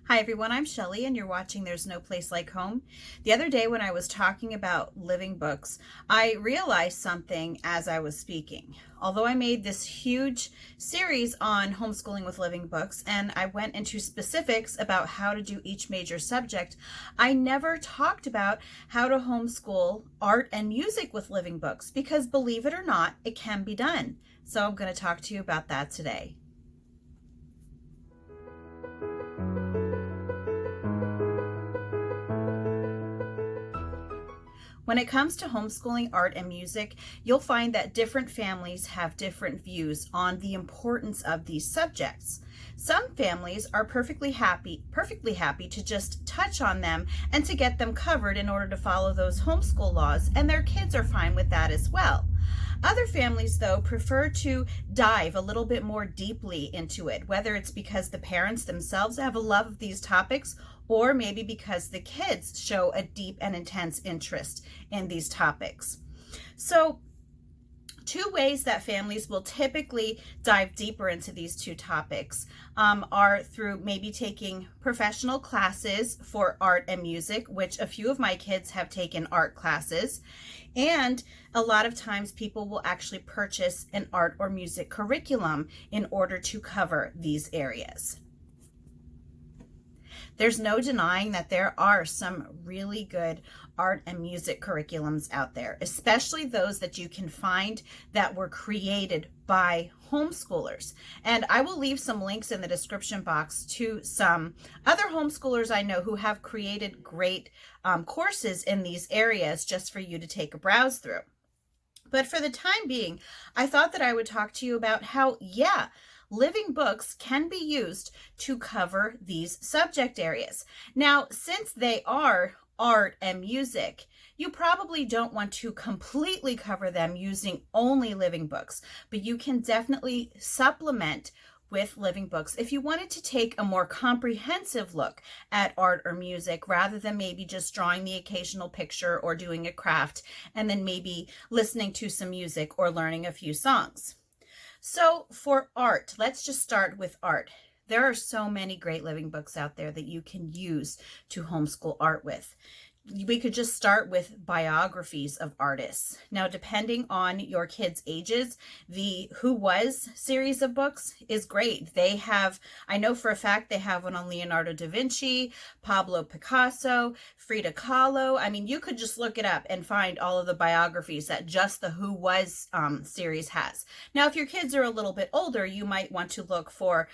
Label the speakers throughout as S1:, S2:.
S1: Hi everyone, I'm Shelley and you're watching There's No Place Like Home. The other day when I was talking about living books, I realized something as I was speaking. Although I made this huge series on homeschooling with living books and I went into specifics about how to do each major subject, I never talked about how to homeschool art and music with living books because believe it or not, it can be done. So I'm going to talk to you about that today. When it comes to homeschooling art and music, you'll find that different families have different views on the importance of these subjects. Some families are perfectly happy to just touch on them and to get them covered in order to follow those homeschool laws, and their kids are fine with that as well. Other families, though, prefer to dive a little bit more deeply into it, whether it's because the parents themselves have a love of these topics or maybe because the kids show a deep and intense interest in these topics. So, two ways that families will typically dive deeper into these two topics are through maybe taking professional classes for art and music, which a few of my kids have taken art classes, and a lot of times people will actually purchase an art or music curriculum in order to cover these areas. There's no denying that there are some really good art and music curriculums out there, especially those that you can find that were created by homeschoolers. And I will leave some links in the description box to some other homeschoolers I know who have created great courses in these areas just for you to take a browse through. But for the time being, I thought that I would talk to you about how, living books can be used to cover these subject areas. Now, since they are art and music, you probably don't want to completely cover them using only living books, but you can definitely supplement with living books if you wanted to take a more comprehensive look at art or music rather than maybe just drawing the occasional picture or doing a craft and then maybe listening to some music or learning a few songs. So for art, let's just start with art. There are so many great living books out there that you can use to homeschool art with. We could just start with biographies of artists. Now, depending on your kids' ages, the Who Was series of books is great. I know for a fact they have one on Leonardo da Vinci, Pablo Picasso, Frida Kahlo. I mean, you could just look it up and find all of the biographies that just the Who Was series has. Now, if your kids are a little bit older, you might want to look for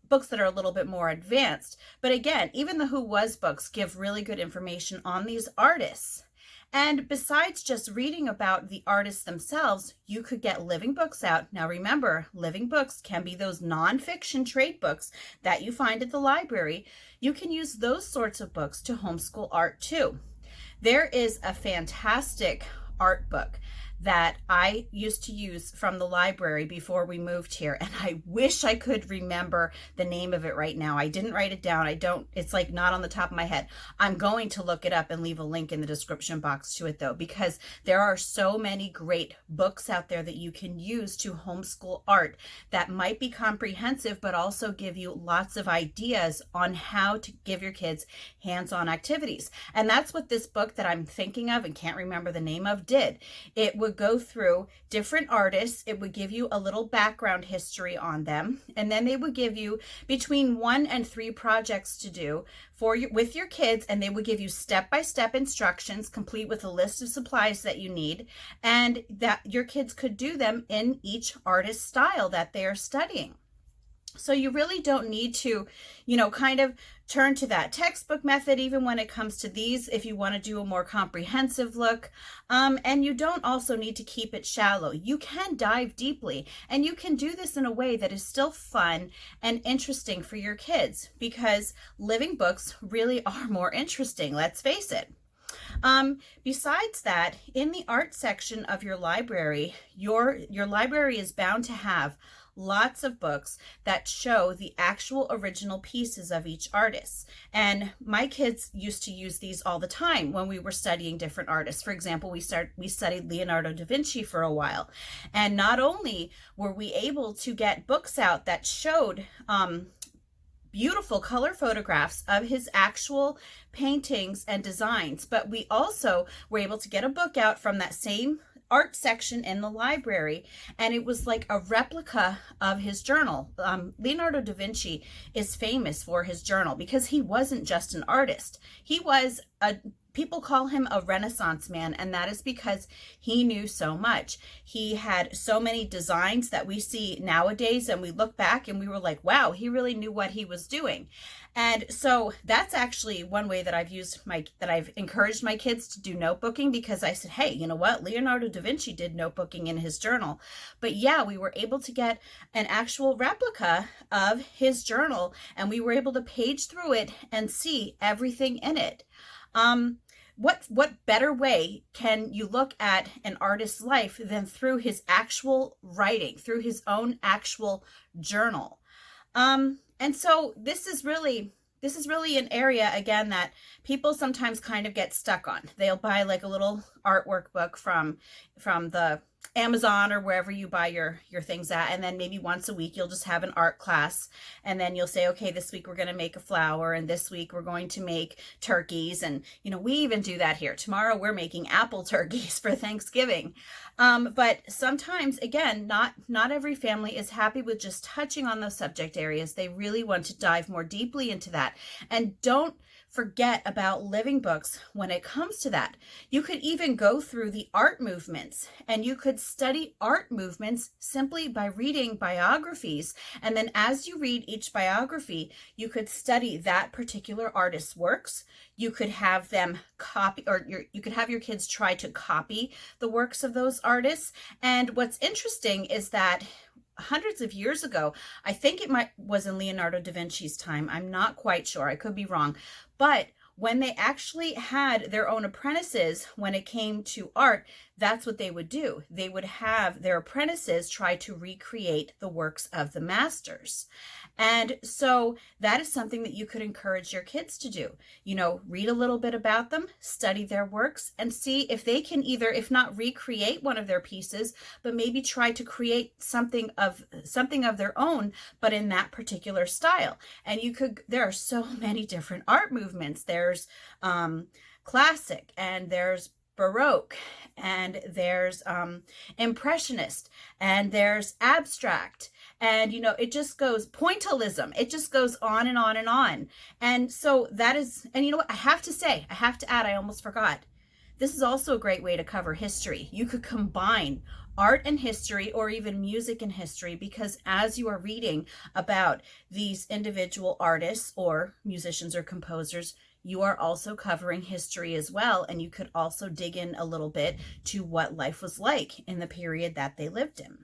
S1: books that are a little bit more advanced. But again, even the Who Was books give really good information on these artists. And besides just reading about the artists themselves, you could get living books out. Now remember, living books can be those nonfiction trade books that you find at the library. You can use those sorts of books to homeschool art too. There is a fantastic art book that I used to use from the library before we moved here, and I wish I could remember the name of it right now. I didn't write it down. It's like not on the top of my head. I'm going to look it up and leave a link in the description box to it though, because there are so many great books out there that you can use to homeschool art that might be comprehensive, but also give you lots of ideas on how to give your kids hands-on activities. And that's what this book that I'm thinking of and can't remember the name of did. It would go through different artists. It would give you a little background history on them, and then they would give you between 1 and 3 projects to do with your kids, and they would give you step-by-step instructions complete with a list of supplies that you need, and that your kids could do them in each artist style that they are studying. So you really don't need to, kind of turn to that textbook method even when it comes to these if you want to do a more comprehensive look. And you don't also need to keep it shallow. You can dive deeply, and you can do this in a way that is still fun and interesting for your kids, because living books really are more interesting, let's face it. Besides that, in the art section of your library, your library is bound to have lots of books that show the actual original pieces of each artist. And my kids used to use these all the time when we were studying different artists. For example, we studied Leonardo da Vinci for a while. And not only were we able to get books out that showed beautiful color photographs of his actual paintings and designs. But we also were able to get a book out from that same art section in the library, and it was like a replica of his journal. Leonardo da Vinci is famous for his journal because he wasn't just an artist. He was people call him a Renaissance man, and that is because he knew so much. He had so many designs that we see nowadays, and we look back and we were like, wow, he really knew what he was doing. And so that's actually one way that I've encouraged my kids to do notebooking, because I said, hey, you know what? Leonardo da Vinci did notebooking in his journal. But yeah, we were able to get an actual replica of his journal, and we were able to page through it and see everything in it. What better way can you look at an artist's life than through his actual writing, through his own actual journal? And so this is really an area, again, that people sometimes kind of get stuck on. They'll buy like a little artwork book from the Amazon or wherever you buy your things at, and then maybe once a week you'll just have an art class, and then you'll say, okay, this week we're going to make a flower, and this week we're going to make turkeys. And we even do that here. Tomorrow we're making apple turkeys for Thanksgiving. But sometimes, again, not every family is happy with just touching on those subject areas. They really want to dive more deeply into that. And don't forget about living books when it comes to that. You could even go through the art movements, and you could study art movements simply by reading biographies. And then as you read each biography, you could study that particular artist's works. You could have them copy, or you could have your kids try to copy the works of those artists. And what's interesting is that hundreds of years ago, I think it was in Leonardo da Vinci's time, I'm not quite sure, I could be wrong, but when they actually had their own apprentices when it came to art, that's what they would do. They would have their apprentices try to recreate the works of the masters. And so that is something that you could encourage your kids to do. Read a little bit about them, study their works, and see if they can either, if not recreate one of their pieces, but maybe try to create something of their own, but in that particular style. And there are so many different art movements. There's classic, and there's Baroque, and there's Impressionist, and there's abstract, and it just goes pointillism. It just goes on and on and on. And so that is, and what I have to add, I almost forgot. This is also a great way to cover history. You could combine art and history, or even music and history, because as you are reading about these individual artists or musicians or composers, you are also covering history as well. And you could also dig in a little bit to what life was like in the period that they lived in.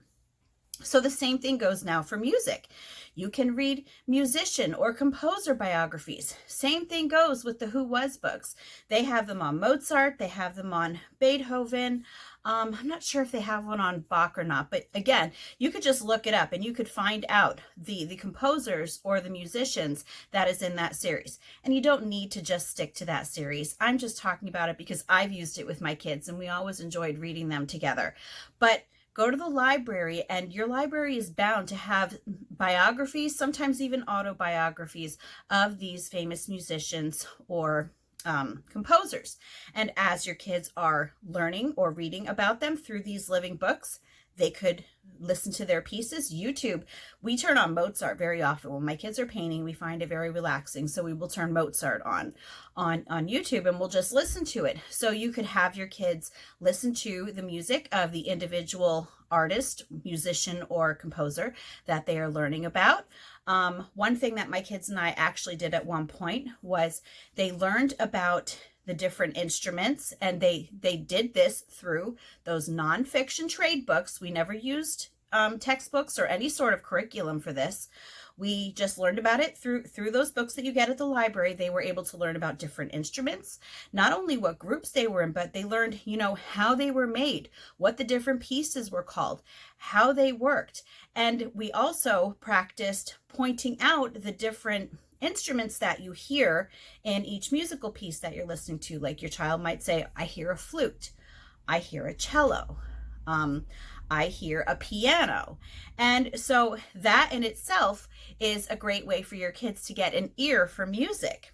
S1: So the same thing goes now for music. You can read musician or composer biographies. Same thing goes with the Who Was books. They have them on Mozart. They have them on Beethoven. I'm not sure if they have one on Bach or not, but again, you could just look it up and you could find out the composers or the musicians that is in that series. And you don't need to just stick to that series. I'm just talking about it because I've used it with my kids and we always enjoyed reading them together. But go to the library, and your library is bound to have biographies, sometimes even autobiographies of these famous musicians or composers. And as your kids are learning or reading about them through these living books, they could listen to their pieces. YouTube, we turn on Mozart very often. When my kids are painting, we find it very relaxing. So we will turn Mozart on YouTube, and we'll just listen to it. So you could have your kids listen to the music of the individual artist, musician, or composer that they are learning about. One thing that my kids and I actually did at one point was they learned about the different instruments, and they did this through those nonfiction trade books. We never used textbooks or any sort of curriculum for this. We just learned about it through those books that you get at the library. They were able to learn about different instruments, not only what groups they were in, but they learned, how they were made, what the different pieces were called, how they worked. And we also practiced pointing out the different instruments that you hear in each musical piece that you're listening to. Like your child might say, I hear a flute, I hear a cello, I hear a piano. And so that in itself is a great way for your kids to get an ear for music.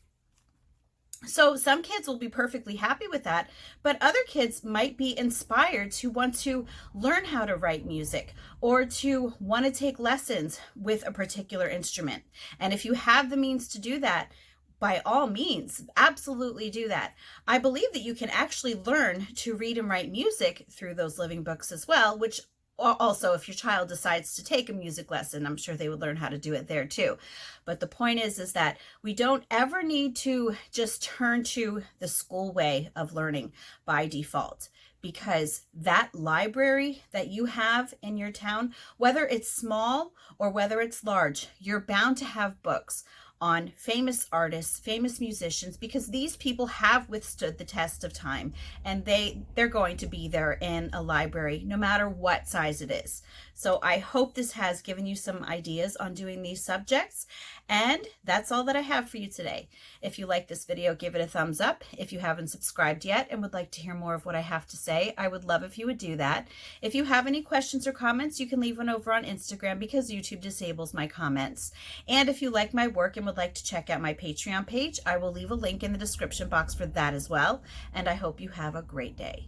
S1: So some kids will be perfectly happy with that, but other kids might be inspired to want to learn how to write music or to want to take lessons with a particular instrument. And if you have the means to do that, by all means, absolutely do that. I believe that you can actually learn to read and write music through those living books as well, which also, if your child decides to take a music lesson, I'm sure they would learn how to do it there too. But the point is that we don't ever need to just turn to the school way of learning by default, because that library that you have in your town, whether it's small or whether it's large, you're bound to have books on famous artists, famous musicians, because these people have withstood the test of time, and they're going to be there in a library no matter what size it is. So I hope this has given you some ideas on doing these subjects, and that's all that I have for you today. If you like this video, give it a thumbs up. If you haven't subscribed yet and would like to hear more of what I have to say, I would love if you would do that. If you have any questions or comments, you can leave one over on Instagram because YouTube disables my comments. And if you like my work and would like to check out my Patreon page, I will leave a link in the description box for that as well. And I hope you have a great day.